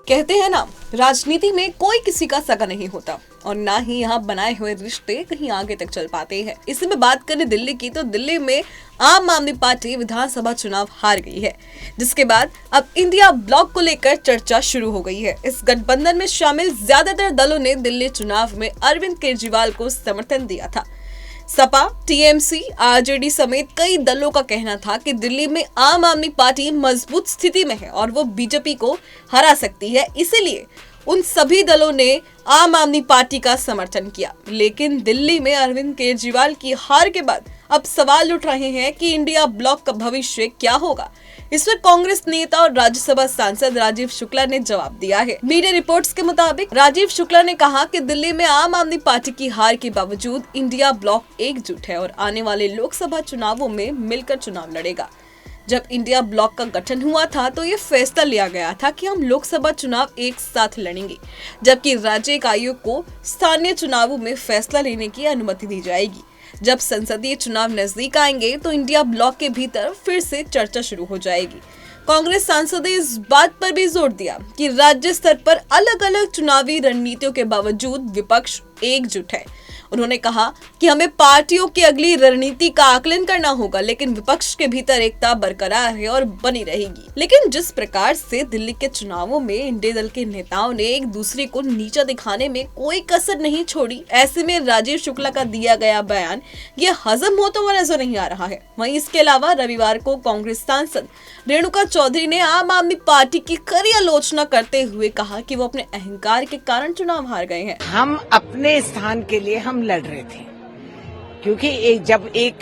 कहते हैं ना, राजनीति में कोई किसी का सगा नहीं होता और ना ही यहाँ बनाए हुए रिश्ते कहीं आगे तक चल पाते हैं। इसी में बात करें दिल्ली की, तो दिल्ली में आम आदमी पार्टी विधानसभा चुनाव हार गई है, जिसके बाद अब इंडिया ब्लॉक को लेकर चर्चा शुरू हो गई है। इस गठबंधन में शामिल ज्यादातर दलों ने दिल्ली चुनाव में अरविंद केजरीवाल को समर्थन दिया था। सपा, टीएमसी, आरजेडी समेत कई दलों का कहना था कि दिल्ली में आम आदमी पार्टी मजबूत स्थिति में है और वो बीजेपी को हरा सकती है। इसीलिए उन सभी दलों ने आम आदमी पार्टी का समर्थन किया। लेकिन दिल्ली में अरविंद केजरीवाल की हार के बाद अब सवाल उठ रहे हैं कि इंडिया ब्लॉक का भविष्य क्या होगा। इस पर कांग्रेस नेता और राज्यसभा सांसद राजीव शुक्ला ने जवाब दिया है। मीडिया रिपोर्ट्स के मुताबिक राजीव शुक्ला ने कहा कि दिल्ली में आम आदमी पार्टी की हार के बावजूद इंडिया ब्लॉक एकजुट है और आने वाले लोकसभा चुनावों में मिलकर चुनाव लड़ेगा। जब इंडिया ब्लॉक का गठन हुआ था तो ये फैसला लिया गया था कि हम लोकसभा चुनाव एक साथ लड़ेंगे, जबकि राज्य आयोग को स्थानीय चुनावों में फैसला लेने की अनुमति दी जाएगी। जब संसदीय चुनाव नजदीक आएंगे तो इंडिया ब्लॉक के भीतर फिर से चर्चा शुरू हो जाएगी। कांग्रेस सांसद ने इस बात पर भी जोर दिया कि राज्य स्तर पर अलग अलग चुनावी रणनीतियों के बावजूद विपक्ष एकजुट है। उन्होंने कहा कि हमें पार्टियों की अगली रणनीति का आकलन करना होगा, लेकिन विपक्ष के भीतर एकता बरकरार है और बनी रहेगी। लेकिन जिस प्रकार से दिल्ली के चुनावों में इंडी दल के नेताओं ने एक दूसरे को नीचा दिखाने में कोई कसर नहीं छोड़ी, ऐसे में राजीव शुक्ला का दिया गया बयान ये हजम होता हुआ नजर नहीं आ रहा है। वहीं इसके अलावा रविवार को कांग्रेस सांसद रेणुका चौधरी ने आम आदमी पार्टी की कड़ी आलोचना करते हुए कहा कि वो अपने अहंकार के कारण चुनाव हार गए हैं। हम अपने स्थान के लिए हम लड़ रहे थे, क्योंकि जब एक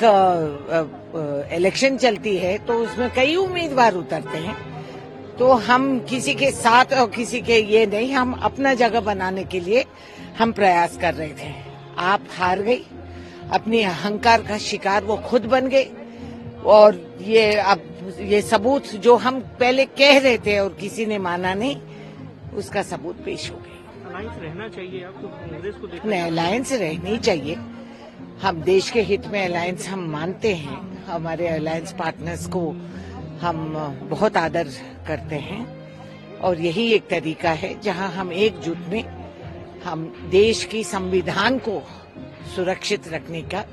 इलेक्शन चलती है तो उसमें कई उम्मीदवार उतरते हैं, तो हम किसी के साथ और किसी के ये नहीं, हम अपना जगह बनाने के लिए हम प्रयास कर रहे थे। आप हार गई, अपने अहंकार का शिकार वो खुद बन गए और ये सबूत जो हम पहले कह रहे थे और किसी ने माना नहीं, उसका सबूत पेश हो गया। अलायंस रहना चाहिए, आपको कांग्रेस को देखना नहीं, अलायंस रहनी चाहिए। हम देश के हित में अलायंस हम मानते हैं, हमारे अलायंस पार्टनर्स को हम बहुत आदर करते हैं और यही एक तरीका है जहां हम एकजुट में हम देश की संविधान को सुरक्षित रखने का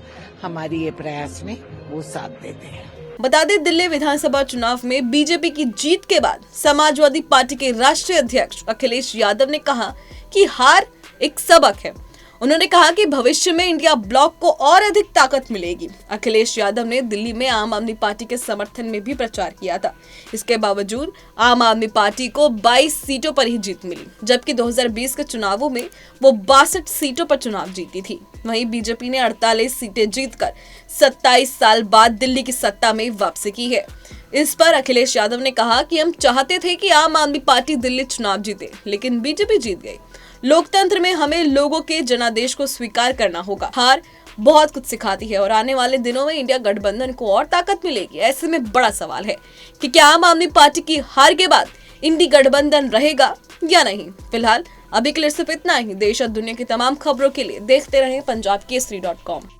हमारी ये प्रयास में वो साथ देते हैं। बता दें, दिल्ली विधानसभा चुनाव में बीजेपी की जीत के बाद समाजवादी पार्टी के राष्ट्रीय अध्यक्ष अखिलेश यादव ने कहा कि हार एक सबक है। उन्होंने कहा कि भविष्य में इंडिया ब्लॉक को और अधिक ताकत मिलेगी। अखिलेश यादव ने दिल्ली में आम आदमी पार्टी के समर्थन में भी प्रचार किया था। इसके बावजूद आम आदमी पार्टी को 22 सीटों पर ही जीत मिली, जबकि 2020 के चुनावों में वो 62 सीटों पर चुनाव जीती थी। वहीं बीजेपी ने 48 सीटें जीतकर 27 साल बाद दिल्ली की सत्ता में वापसी की है। इस पर अखिलेश यादव ने कहा कि हम चाहते थे कि आम आदमी पार्टी दिल्ली चुनाव जीते, लेकिन बीजेपी जीत गई। लोकतंत्र में हमें लोगों के जनादेश को स्वीकार करना होगा। हार बहुत कुछ सिखाती है और आने वाले दिनों में इंडिया गठबंधन को और ताकत मिलेगी। ऐसे में बड़ा सवाल है कि क्या आम आदमी पार्टी की हार के बाद इंडी गठबंधन रहेगा या नहीं। फिलहाल अभी के लिए सिर्फ इतना ही। देश और दुनिया की तमाम खबरों के लिए देखते रहें punjabkesari.com।